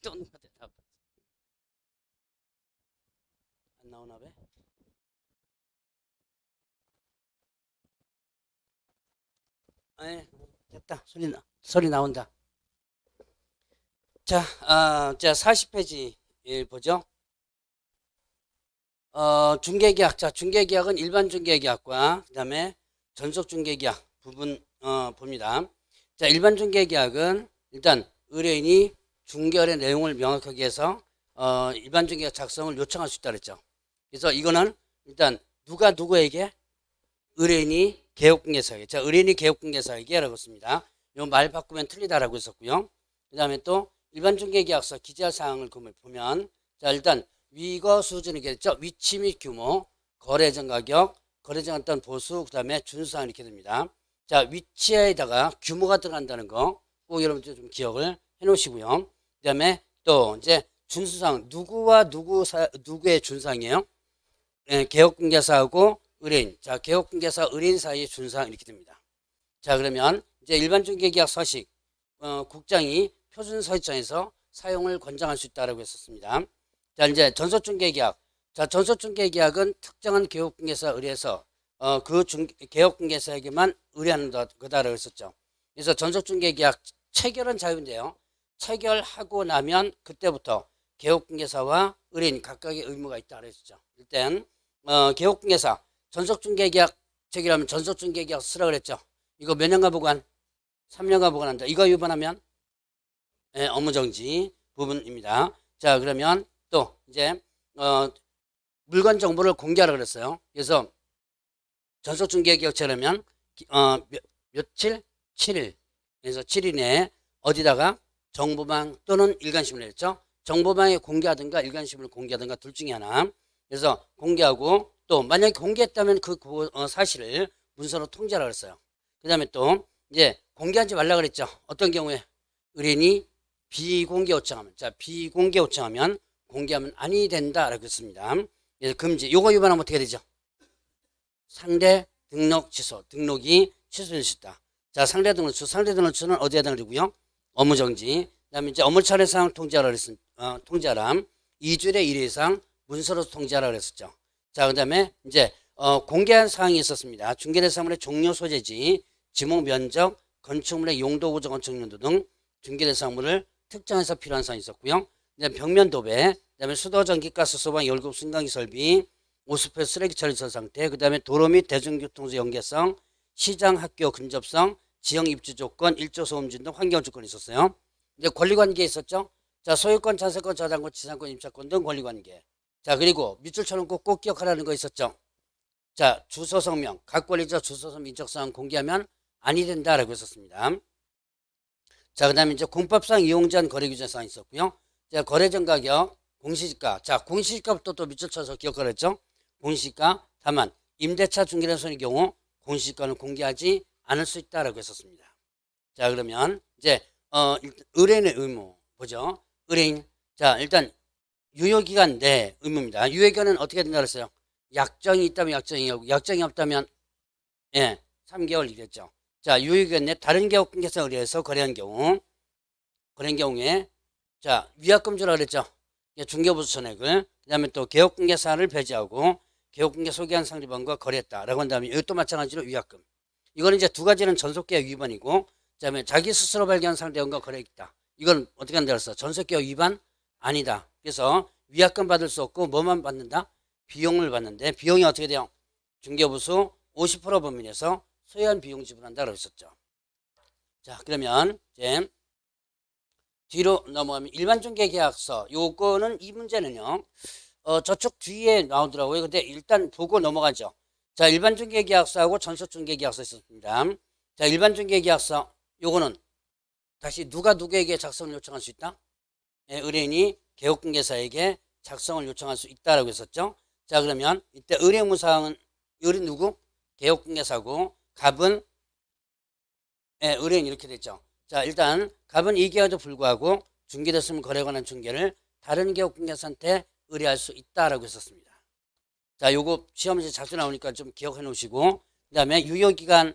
또 답. 안 나오나 봐? 에, 됐다. 소리 나온다. 자, 자 40페이지 보죠. 중개계약. 자, 중개계약은 일반 중개계약과 그다음에 전속 중개계약 부분 봅니다. 자, 일반 중개계약은 일단 의뢰인이 중개의 내용을 명확하게 해서 일반 중개계약 작성을 요청할 수 있다 그랬죠. 그래서 이거는 일단 누가 누구에게 의뢰인이 개업공개사에게, 자, 의뢰인이 개업공개사에게라고 했습니다. 이 말 바꾸면 틀리다라고 했었고요. 그다음에 또 일반 중개계약서 기재할 사항을 보면 자, 일단 위거 수준이 겠죠. 위치 및 규모, 거래전 가격, 거래전 어떤 보수, 그다음에 준수사항 이렇게 됩니다. 자, 위치에다가 규모가 들어간다는 거 꼭 여러분들 좀 기억을 해 놓으시고요. 그다음에 또 이제 준수사항, 누구와 누구의 준수사항이에요? 예, 개업공개사하고 의뢰인. 자, 개업공개사 의뢰인 사이의 준수사항 이렇게 됩니다. 자, 그러면 이제 일반 중개계약 서식, 국장이 표준 서식장에서 사용을 권장할 수 있다라고 했었습니다. 자, 이제 전속중개계약. 자, 전속중개계약은 특정한 개업공개사 의뢰해서 개업공개사에게만 의뢰하는 거다라고 했었죠. 그래서 전속중개계약 체결은 자유인데요. 체결하고 나면 그때부터 개업공개사와 의뢰인 각각의 의무가 있다고 했었죠. 일단 개업공개사 전속중개계약 체결하면 전속중개계약 쓰라고 그랬죠. 이거 몇 년간 보관? 3년간 보관한다. 이거 위반하면 업무정지 부분입니다. 자, 그러면 또 이제 물건 정보를 공개하라 그랬어요. 그래서 전속중개계약 체결하면 며칠? 7일. 그래서 7일 내에 어디다가 정보망 또는 일간신문을 했죠. 정보망에 공개하든가 일간신문을 공개하든가 둘 중에 하나. 그래서 공개하고 또 만약에 공개했다면 그 사실을 문서로 통지하라 그랬어요. 그 다음에 또 이제 공개하지 말라 그랬죠. 어떤 경우에 의뢰인이 비공개 요청하면, 자, 비공개 요청하면 공개하면 아니 된다라고 했습니다. 그래서 금지. 요거 위반하면 어떻게 되죠? 상대 등록 취소. 등록이 취소될 수 있다. 자, 상대 등록 취소는 어디에 해당되고요? 업무정지. 그다음에 이제 업무 차례상 통지하라 그랬습니다. 통지하람. 2주일에 1회 이상 문서로 통지하라 그랬었죠. 자, 그다음에 이제 공개한 사항이 있었습니다. 중개대상물의 종료 소재지, 지목 면적, 건축물의 용도 구조 건축 용도 등 중개대상물을 특정해서 필요한 사항이 있었고요. 그다음에 벽면 도배, 그다음에 수도, 전기, 가스, 소방, 열급, 승강기 설비, 오수표 쓰레기 처리 상태, 그다음에 도로 및 대중교통수 연계성, 시장, 학교 근접성, 지형 입지 조건, 일조 소음진 등 환경 조건이 있었어요. 이제 권리관계 있었죠. 자, 소유권, 자세권, 저당권, 지상권, 임차권 등 권리관계. 자, 그리고 밑줄 쳐놓고 꼭 기억하라는 거 있었죠. 자, 주소 성명, 각 권리자 주소 성명 인적사항 공개하면 아니 된다라고 했었습니다. 자, 그 다음에 이제 공법상 이용 제한 거래 규제 사항이 있었고요. 자, 거래전 가격, 공시지가. 자, 공시지가부터 또 밑줄 쳐서 기억하랬죠. 공시지가. 다만 임대차 중개대손의 경우 공시지가는 공개하지 않을 수 있다라고 했었습니다. 자, 그러면 이제 의뢰인의 의무 보죠. 의뢰인. 자, 일단 유효기간 내 의무입니다. 유효기간은 어떻게 된다 그랬어요? 약정이 있다면 약정이고 약정이 없다면 3개월 이랬죠. 자, 유효기간 내 다른 개업공개사 의뢰해서 거래한 경우에 자, 위약금주라 그랬죠. 중개보수 전액을. 그다음에 또 개업공개사를 배제하고 개업공개 소개한 상대방과 거래했다라고 한다면 이것도 마찬가지로 위약금. 이거는 이제 두 가지는 전속계약 위반이고, 그다음에 자기 스스로 발견한 상대방과 거래했다. 이건 어떻게 한다 그랬어? 전속계약 위반 아니다. 그래서 위약금 받을 수 없고 뭐만 받는다? 비용을 받는데 비용이 어떻게 돼요? 중개보수 50% 범위에서 소요한 비용 지불한다고 했었죠. 자, 그러면 이제 뒤로 넘어가면 일반 중개계약서. 요거는 이 문제는요. 저쪽 뒤에 나오더라고요. 근데 일단 보고 넘어가죠. 자, 일반 중개계약서하고 전속 중개계약서 있었습니다. 자, 일반 중개계약서 요거는 다시 누가 누구에게 작성을 요청할 수 있다? 의뢰인이 개업공개사에게 작성을 요청할 수 있다라고 했었죠. 자, 그러면 이때 의뢰의무사항은 의뢰인 누구? 개업공개사고 갑은 의뢰인 이렇게 됐죠. 자, 일단 갑은 이계와도 불구하고 중개됐으면 거래에 관한 중개를 다른 개업공개사한테 의뢰할 수 있다라고 했었습니다. 자, 요거 시험에서 자주 나오니까 좀 기억해 놓으시고, 그 다음에 유효기간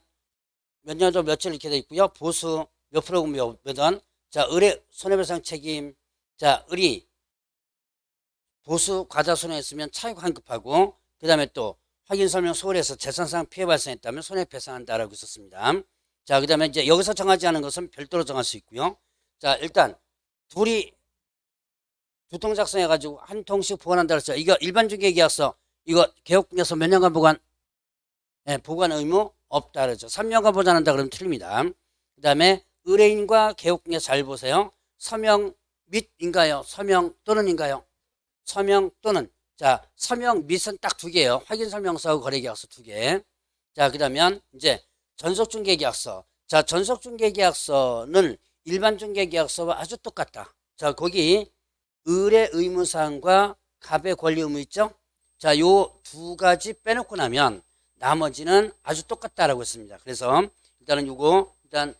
몇 년도 며칠 이렇게 돼 있고요. 보수 몇 프로고 몇 원. 자, 의뢰 손해배상 책임 자, 을이 보수 과다 손해했으면 차익 환급하고 그 다음에 또 확인 설명 소홀해서 재산상 피해 발생했다면 손해배상한다라고 있었습니다. 자, 그 다음에 이제 여기서 정하지 않은 것은 별도로 정할 수 있고요. 자, 일단 둘이 두 통 작성해가지고 한 통씩 보관한다 그랬죠. 이거 일반 중개계약서 이거 개업공개서 몇 년간 보관? 네, 보관 의무 없다 그러죠. 3년간 보관한다 그러면 틀립니다. 그 다음에 의뢰인과 개업공개 잘 보세요. 서명 및인가요? 서명 또는인가요? 서명 또는. 자, 서명 및은 딱 두 개예요. 확인설명서하고 거래계약서 두 개. 자, 그러면 이제 전속중개계약서. 자, 전속중개계약서는 일반 중개계약서와 아주 똑같다. 자, 거기 의뢰 의무사항과 갑의 권리 의무 있죠? 자, 요 두 가지 빼놓고 나면 나머지는 아주 똑같다라고 했습니다. 그래서 일단은 요거 일단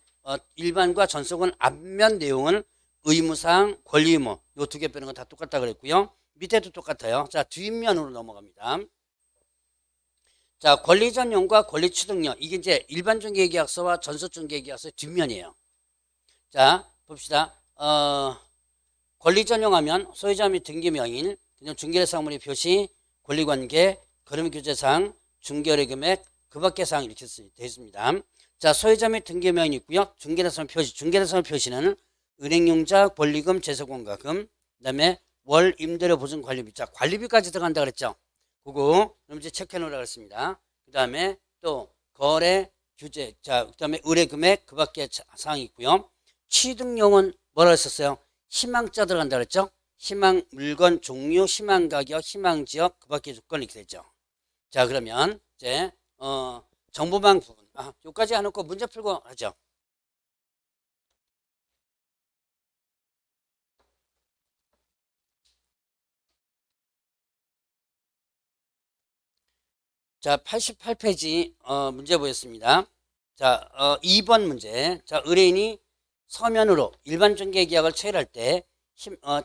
일반과 전속은 앞면 내용은 의무사항, 권리 의무 요 두 개 빼는 건 다 똑같다 그랬고요. 밑에도 똑같아요. 자, 뒷면으로 넘어갑니다. 자, 권리전용과 권리취득용 이게 이제 일반 중개계약서와 전속중개계약서의 뒷면이에요. 자, 봅시다. 권리전용하면 소유자 및 등기명인, 중개사물의 표시, 권리관계, 거름규제사항, 중개의뢰금액, 그 밖의 사항 이렇게 되어 있습니다. 자, 소유자 및 등기명인 있고요. 중개사물 표시, 중개사물 표시는 은행용자, 권리금, 제소공과금, 그 다음에 월 임대료 보증 관리비. 자, 관리비까지 들어간다 그랬죠. 그거 그럼 이제 체크해 놓으라 그랬습니다. 그 다음에 또 거래 규제, 자, 그 다음에 의뢰 금액, 그 밖에 사항이 있고요. 취득용은 뭐라 했었어요? 희망자 들어간다 그랬죠. 희망 물건 종류, 희망 가격, 희망 지역, 그 밖에 조건 이렇게 되죠. 자, 그러면 이제 정보망 부분, 여기까지 해놓고 문제 풀고 하죠. 자, 88페이지 문제 보겠습니다. 자, 2번 문제. 자, 의뢰인이 서면으로 일반 중개계약을 체결할 때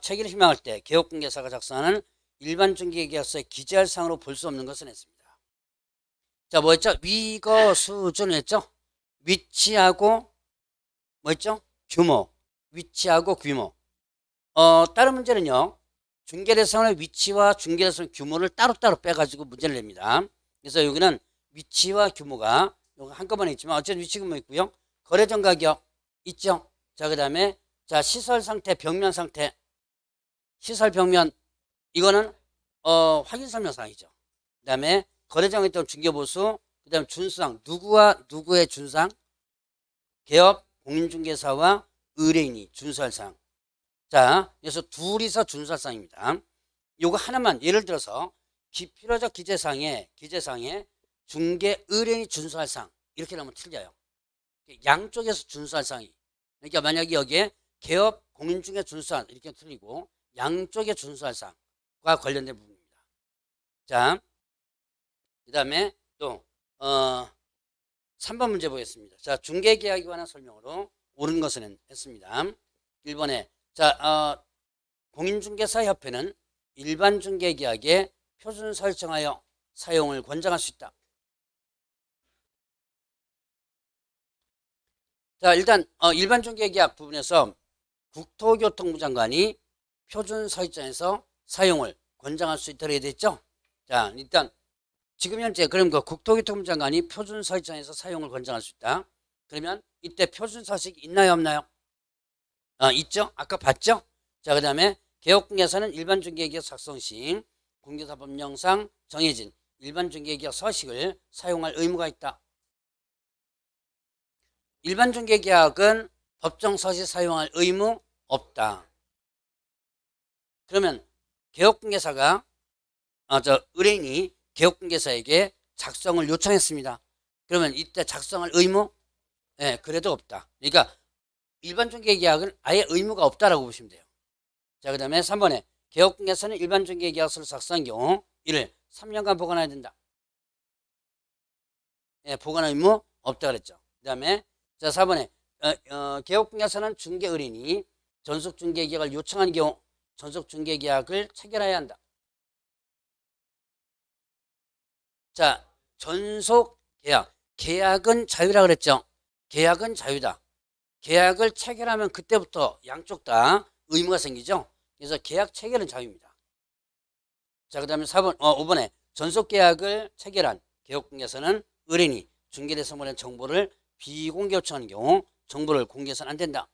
체결을 희망할 때 개업공개사가 작성하는 일반 중개계약서에 기재할 사항으로 볼 수 없는 것은 했습니다. 자, 뭐였죠? 위거 수준을 했죠? 위치하고 뭐였죠? 규모. 위치하고 규모. 다른 문제는요. 중개대상의 위치와 중개대상 규모를 따로따로 빼가지고 문제를 냅니다. 그래서 여기는 위치와 규모가 한꺼번에 있지만 어쨌든 위치 규모 있고요. 거래전 가격 있죠. 자, 그 다음에 자, 시설 상태, 벽면 상태. 시설 벽면 이거는 확인 설명사항이죠. 그 다음에 거래장에 있던 중개보수, 그 다음에 준수상 누구와 누구의 준상? 개업 공인중개사와 의뢰인이 준수할 사항. 자, 그래서 둘이서 준수할 사항입니다. 요거 하나만 예를 들어서 필요적 기재상에 중개 의뢰인이 준수할 사항 이렇게 나오면 틀려요. 양쪽에서 준수할 사항이. 그러니까 만약에 여기에 개업 공인중개 준수한 이렇게 틀리고 양쪽에 준수할 사항과 관련된 부분입니다. 자, 그 다음에 또 3번 문제 보겠습니다. 자, 중개계약에 관한 설명으로 옳은 것은 했습니다. 1번에 자, 공인중개사협회는 일반 중개계약에 표준 설정하여 사용을 권장할 수 있다. 자, 일단 일반 중개계약 부분에서 국토교통부 장관이 표준 설정에서 사용을 권장할 수 있도록 되어 있죠. 자, 일단 지금 현재 그럼 그 국토교통부 장관이 표준 설정에서 사용을 권장할 수 있다. 그러면 이때 표준 서식이 있나요, 없나요? 있죠. 아까 봤죠. 자, 그 다음에 개업공개서는 일반 중개계약 작성 시 공개사법령상 정해진 일반 중개계약 서식을 사용할 의무가 있다. 일반 중개계약은 법정 서식 사용할 의무 없다. 그러면 개업공개사가 의뢰인이 개업공개사에게 작성을 요청했습니다. 그러면 이때 작성할 의무? 네, 그래도 없다. 그러니까 일반 중개계약은 아예 의무가 없다라고 보시면 돼요. 자, 그 다음에 3번에 개업공개사는 일반 중개계약서를 작성한 경우 이를 3년간 보관해야 된다. 네, 보관 의무 없다 그랬죠. 그 다음에 자, 4번에 개업공개사는 중개의뢰인이 전속중개계약을 요청한 경우 전속중개계약을 체결해야 한다. 자, 전속계약. 계약은 자유라 그랬죠. 계약은 자유다. 계약을 체결하면 그때부터 양쪽 다 의무가 생기죠. 그래서 계약 체결은 자유입니다. 자, 그 다음에 5번에 전속계약을 체결한 개업공개서는 의뢰인이 중개대상물의 정보를 비공개 요청하는 경우 정보를 공개해서는 안 된다.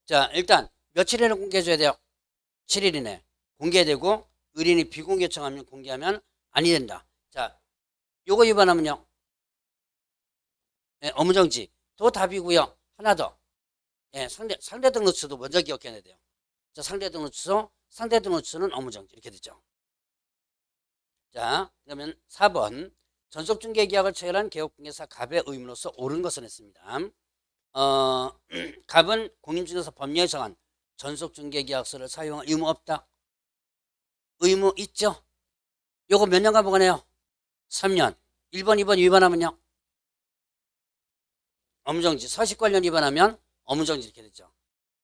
자, 일단 며칠 이내에 공개해줘야 돼요? 7일 이내 공개되고 의뢰인이 비공개 요청하면 공개하면 아니 된다. 자, 요거 위반하면요. 예, 업무정지. 또 답이고요. 하나 더. 예, 상대 등록 취소도 먼저 기억해야 돼요. 자, 상대 등록 취소는 업무정지. 이렇게 되죠. 자, 그러면 4번. 전속중개계약을 체결한 개업공개사 갑의 의무로서 옳은 것을 했습니다. 갑은 공인중개사 법령에 정한 전속중개계약서를 사용할 의무 없다. 의무 있죠. 요거 몇 년간 보관해요? 3년. 1번, 2번 위반하면요. 업무정지. 서식 관련 위반하면 업무정지 이렇게 되죠.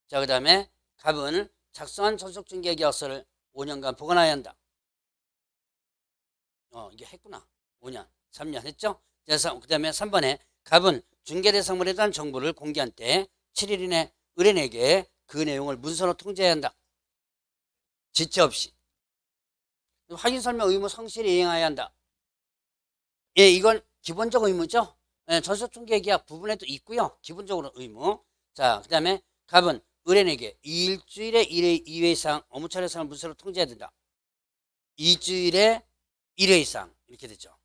자, 그 다음에 갑은 작성한 전속중개계약서를 5년간 보관해야 한다. 이게 했구나. 5년, 3년 했죠? 그래서 그 다음에 3번에 갑은 중개대상물에 대한 정보를 공개한 때 7일 이내 의뢰인에게 그 내용을 문서로 통지해야 한다. 지체 없이. 확인 설명 의무 성실히 이행해야 한다. 예, 이건 기본적 의무죠. 예, 전속중개계약 부분에도 있고요. 기본적으로 의무. 자, 그 다음에 갑은 의뢰인에게 일주일에 1회 이상 업무 처리 사항을 문서로 통지해야 된다. 2주일에 1회 이상 이렇게 되죠.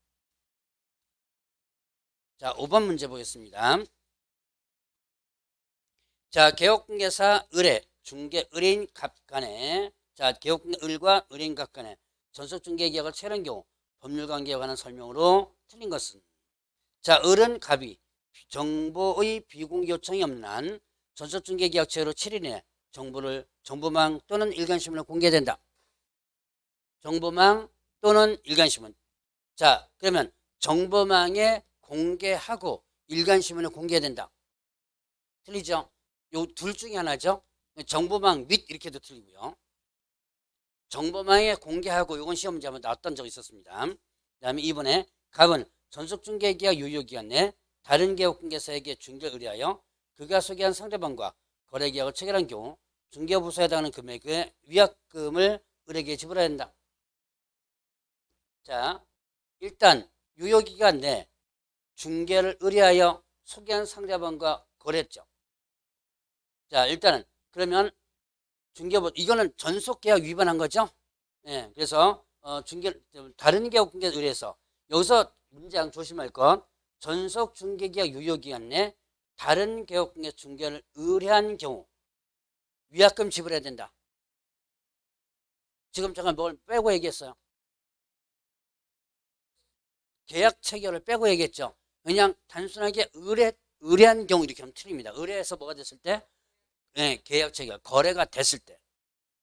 자, 5번 문제 보겠습니다. 자, 개업공개사 의뢰, 중개 의뢰인 갑 간에 자, 개업공개 을과 의뢰인 갑 간에 전속중개계약을 체결한 경우 법률관계에 관한 설명으로 틀린 것은 자, 을은 갑이 정보의 비공개 요청이 없는 한 전속중개계약 체결 후 7일 이내 정보망 또는 일간신문에 공개된다. 정보망 또는 일간신문. 자, 그러면 정보망에 공개하고 일간신문에 공개된다. 틀리죠? 요 둘 중에 하나죠. 정보망 및 이렇게도 틀리고요. 정보망에 공개하고 요건 시험 문제 한번 나왔던 적이 있었습니다. 그 다음에 이번에 갑은 전속중개계약 유효기간 내 다른 개업공개사에게 중개를 의뢰하여 그가 소개한 상대방과 거래계약을 체결한 경우 중개부서에 해당하는 금액의 위약금을 의뢰에게 지불해야 한다. 자, 일단 유효기간 내 중개를 의뢰하여 소개한 상대방과 거래했죠. 자, 일단은 그러면 이거는 전속계약 위반한 거죠. 예, 그래서 다른 개업공개 의뢰해서 여기서 문장 조심할 건 전속중개계약 유효기간 내 다른 개업공개 중개를 의뢰한 경우 위약금 지불해야 된다. 지금 제가 뭘 빼고 얘기했어요? 계약 체결을 빼고 얘기했죠. 그냥 단순하게 의뢰한 경우 이렇게 하면 틀립니다. 의뢰해서 뭐가 됐을 때? 네, 계약 체결, 거래가 됐을 때.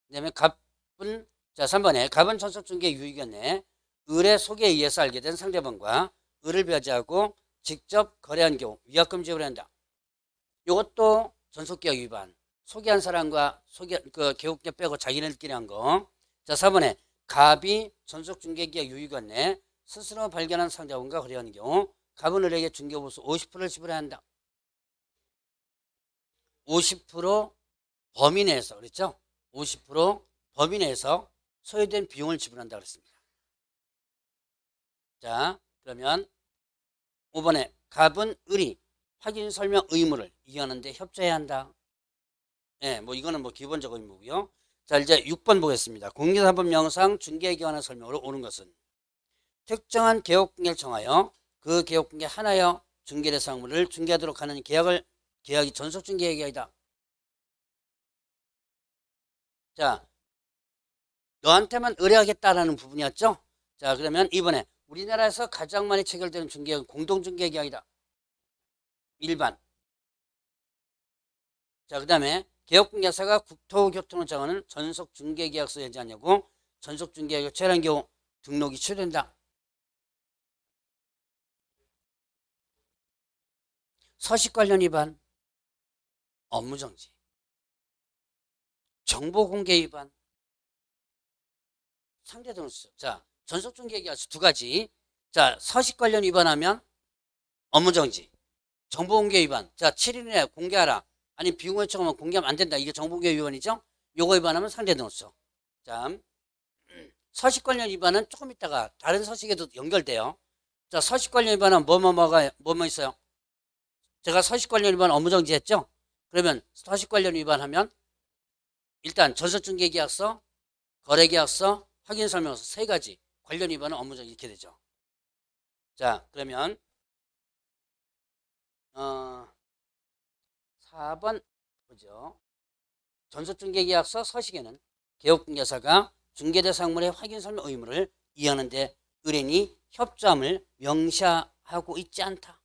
그 다음에 갑은, 자, 3번에 갑은 전속중개 유효기간 내 의뢰 소개에 의해서 알게 된 상대방과 의를 배제하고 직접 거래한 경우 위약금 지불해야 한다. 이것도 전속계약 위반. 소개한 사람과 개업계 빼고 자기네들끼리 한 거. 자, 4번에 갑이 전속중개계약 유효기간 내 스스로 발견한 상대방과 거래하는 경우 갑은 을에게 중개보수 50%를 지불해야 한다. 50% 범위 내에서 그랬죠? 50% 범위 내에서 소요된 비용을 지불한다 그랬습니다. 자, 그러면 5번에 갑은 을이 확인 설명 의무를 이행하는데 협조해야 한다. 예, 뭐 이거는 뭐 기본적 의무고요. 자, 이제 6번 보겠습니다. 공개사법령상 중개에 관한 설명으로 옳은 것은 특정한 개업공개를 정하여 그 개업공개 하나여 중개대상물을 중개하도록 하는 계약이 전속중개계약이다. 자, 너한테만 의뢰하겠다라는 부분이었죠. 자, 그러면 이번에 우리나라에서 가장 많이 체결되는 중개계약은 공동중개계약이다. 일반. 자, 그 다음에 개업공개사가 국토교통을 정하는 전속중개계약서 예제하냐고 전속중개계약 체결한 경우 등록이 취소된다. 서식 관련 위반, 업무정지, 정보공개 위반, 상대 등록 취소. 자, 전속중개계약 두 가지. 자, 서식 관련 위반하면 업무정지, 정보공개 위반. 자, 7일 이내 공개하라. 아니 비공개 요청하면 공개하면 안 된다. 이게 정보공개 위반이죠. 요거 위반하면 상대등록소. 자, 서식 관련 위반은 조금 있다가 다른 서식에도 연결돼요. 자, 서식 관련 위반은 뭐뭐 있어요? 제가 서식 관련 위반 업무정지 했죠? 그러면 서식 관련 위반하면 일단 전서중개계약서, 거래계약서, 확인설명서 세 가지 관련 위반은 업무정지 이렇게 되죠. 자, 그러면 4번 보죠. 전서중개계약서 서식에는 개업중개사가 중개대상물의 확인설명 의무를 이행하는데 의뢰인이 협조함을 명시하고 있지 않다.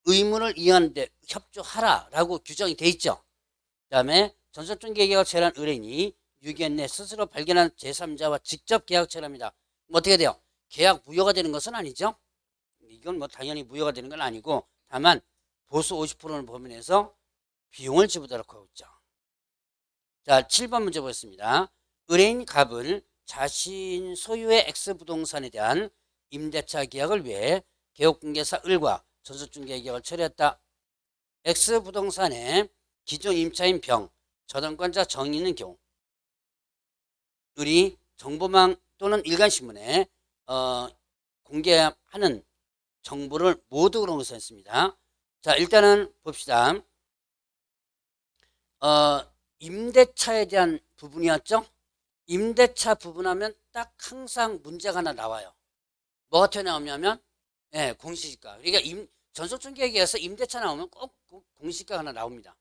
의무를 이행하는데 협조하라라고 규정이 돼 있죠. 그 다음에 전서중개계약을 체결한 의뢰인이 6개월 내 스스로 발견한 제3자와 직접 계약 체결합니다. 어떻게 돼요? 계약 무효가 되는 것은 아니죠. 이건 뭐 당연히 무효가 되는 건 아니고 다만 보수 50%는 범위내서 비용을 지불하도록 하고 있죠. 자, 7번 문제 보겠습니다. 의뢰인 갑은 자신 소유의 X부동산에 대한 임대차 계약을 위해 개업공개사 을과 전서중개 계약을 체결했다. X부동산에 기존 임차인 병, 저당권자 정이 있는 경우 을이 정보망 또는 일간신문에 공개하는 정보를 모두 그런 것을 했습니다. 자, 일단은 봅시다. 임대차에 대한 부분이었죠. 임대차 부분하면 딱 항상 문제가 하나 나와요. 뭐가 튀어나오냐면 공시지가. 그러니까 전속중개계에서 임대차 나오면 꼭 공시지가가 하나 나옵니다.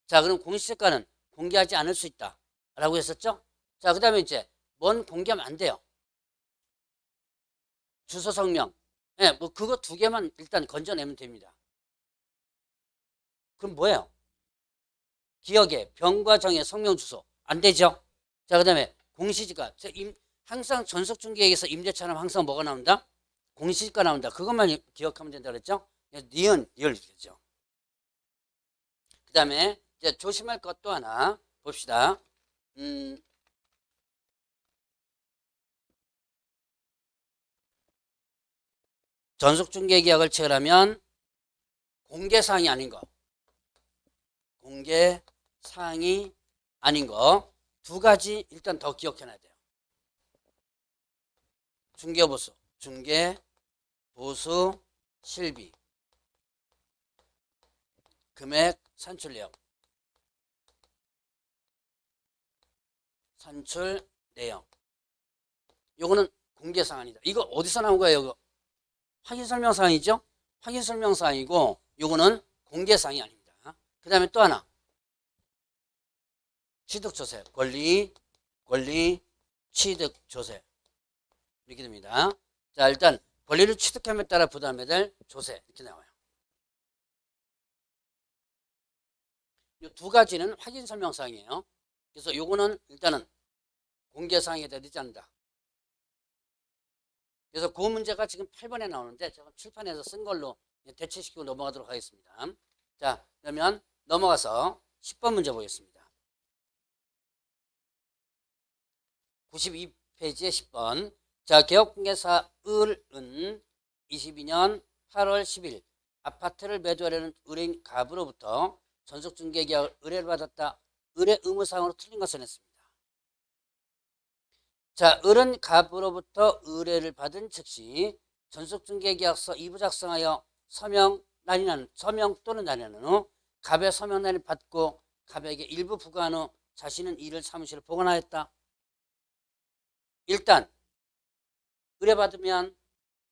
자, 그럼 공시지가는 공개하지 않을 수 있다 라고 했었죠. 자, 그 다음에 이제 뭔 공개하면 안 돼요. 주소 성명. 뭐 그거 두 개만 일단 건져내면 됩니다. 그럼 뭐예요? 기억에 병과 정의 성명 주소 안 되죠. 자, 그 다음에 공시지가. 항상 전속중개에서 임대차는 항상 뭐가 나온다? 공시지가 나온다. 그것만 기억하면 된다 그랬죠. 니은 리을이죠. 그 다음에 이제 조심할 것도 하나 봅시다. 전속중개계약을 체결하면 공개사항이 아닌 거, 공개사항이 아닌 거 두 가지 일단 더 기억해놔야 돼요. 중개보수, 중개보수 실비, 금액 산출 내역, 산출 내역. 요거는 공개사항이다. 이거 어디서 나온 거예요? 이거 확인설명사항이죠? 확인설명사항이고 요거는 공개사항이 아닙니다. 그 다음에 또 하나 취득조세, 권리, 취득조세 이렇게 됩니다. 자, 일단 권리를 취득함에 따라 부담해야 될 조세 이렇게 나와요. 이 두 가지는 확인설명사항이에요. 그래서 요거는 일단은 공개사항에 되지 않는다. 그래서 그 문제가 지금 8번에 나오는데 제가 출판해서 쓴 걸로 대체시키고 넘어가도록 하겠습니다. 자, 그러면 넘어가서 10번 문제 보겠습니다. 92페이지에 10번. 자, 개업공개사 을은 22년 8월 10일 아파트를 매도하려는 의뢰인 갑으로부터 전속중개계약을 의뢰를 받았다. 의뢰 의무사항으로 틀린 것을 했습니다. 자, 을은 갑으로부터 의뢰를 받은 즉시 전속중개계약서 2부 작성하여 서명 또는 난이하는 후 갑의 서명 난을 받고 갑에게 일부 부과한 후 자신은 이를 사무실에 보관하였다. 일단 의뢰받으면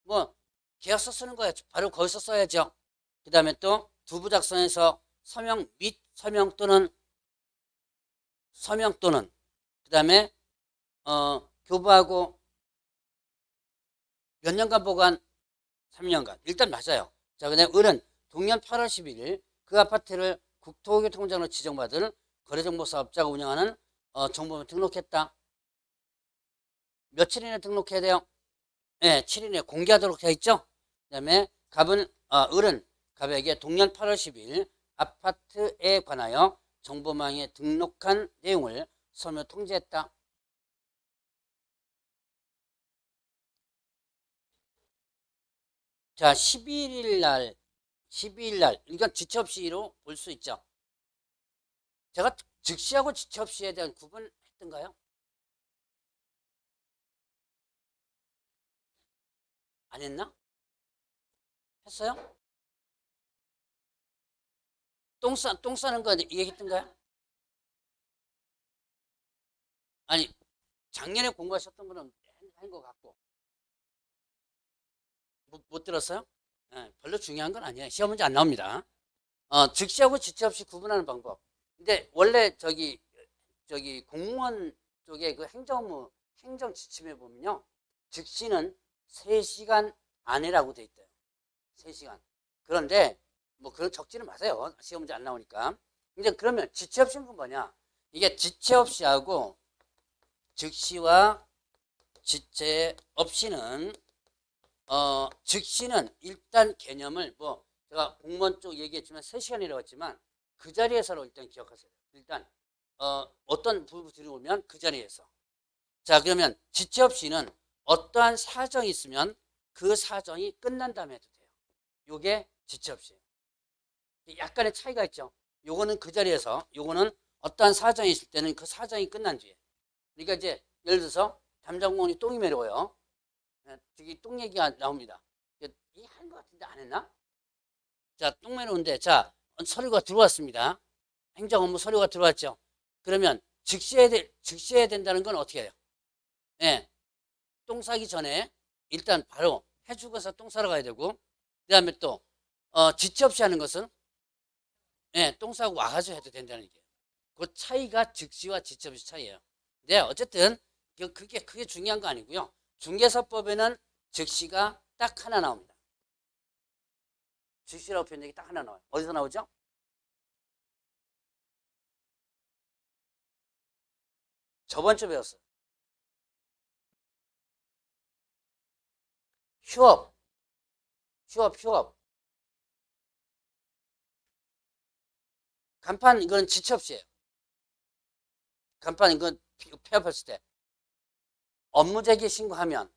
뭐 계약서 쓰는 거야. 바로 거기서 써야죠. 그 다음에 또 두부 작성해서 서명 및 서명 또는 그 다음에 교부하고 몇 년간 보관? 3년간. 일단 맞아요. 자, 그다음에 을은 동년 8월 11일 그 아파트를 국토교통공장으로 지정받은 거래정보사업자가 운영하는 정보에 등록했다. 며칠 이내 등록해야 돼요? 네, 7일 이내 공개하도록 되어 있죠. 그 다음에 을은 갑에게 동년 8월 10일 아파트에 관하여 정보망에 등록한 내용을 서면 통지했다. 자, 12일 날, 이건 지체 없이로 볼 수 있죠. 즉시하고 지체 없이에 대한 구분했던가요? 안 했나? 했어요? 똥 싸는 거 얘기했던가요? 아니, 작년에 공부하셨던 분은 한 것 같고. 못 들었어요? 예, 별로 중요한 건 아니에요. 시험 문제 안 나옵니다. 즉시하고 지체 없이 구분하는 방법. 근데 원래 저기 공무원 쪽에 그 행정무, 행정 지침에 보면요. 즉시는 3시간 안에라고 돼 있대요. 3시간. 그런데 뭐 그런 적지는 마세요. 시험 문제 안 나오니까. 이제 그러면 지체 없이는 뭐냐? 이게 지체 없이 하고 즉시와 지체 없이는 즉시는 일단 개념을 뭐 제가 공무원 쪽 얘기했지만 3시간이라고 했지만 그 자리에서로 일단 기억하세요. 일단 어떤 부분 들어오면 그 자리에서. 자, 그러면 지체 없이는 어떠한 사정이 있으면 그 사정이 끝난 다음에 해도 돼요. 요게 지체 없이예요. 약간의 차이가 있죠. 요거는 그 자리에서, 요거는 어떠한 사정이 있을 때는 그 사정이 끝난 뒤에. 그러니까 이제 예를 들어서 담장공원이 똥이 매려워요. 저기 똥 얘기가 나옵니다. 이 한 것 같은데 안 했나? 자, 똥 매려운데 자 서류가 들어왔습니다. 행정 업무 서류가 들어왔죠. 그러면 즉시해야 된다는 건 어떻게 해요? 예, 똥 싸기 전에 일단 바로 해주고서 똥 싸러 가야 되고 그 다음에 또 지체 없이 하는 것은 예, 똥 싸고 와가지고 해도 된다는 얘기예요. 그 차이가 즉시와 지체 없이 차이예요. 네, 어쨌든 그게 중요한 거 아니고요. 중개사법에는 즉시가 딱 하나 나옵니다. 즉시라고 표현된 게 딱 하나 나와요. 어디서 나오죠? 저번 주에 배웠어요. 휴업. 간판 이건 지체 없이예요. 간판 이건 폐업했을 때 업무제기 신고하면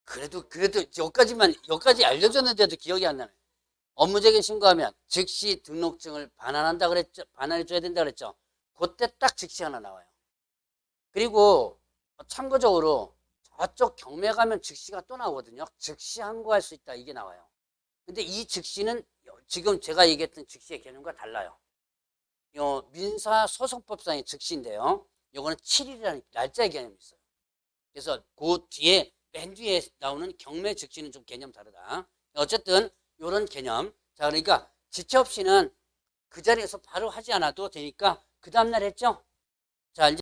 그래도 여기까지 알려줬는데도 기억이 안 나네. 업무제기 신고하면 즉시 등록증을 반환한다 그랬죠. 반환해 줘야 된다 그랬죠. 그때 딱 즉시 하나 나와요. 그리고 참고적으로 저쪽 경매 가면 즉시가 또 나오거든요. 즉시 항고할 수 있다 이게 나와요. 근데 이 즉시는 지금 제가 얘기했던 즉시의 개념과 달라요. 민사소송법상의 즉시인데요. 요거는 7일이라는 날짜의 개념이 있어요. 그래서 그 뒤에 맨 뒤에 나오는 경매 즉시는 좀 개념 다르다. 어쨌든 요런 개념. 자, 그러니까 지체 없이는 그 자리에서 바로 하지 않아도 되니까 그 다음날 했죠. 자, 이제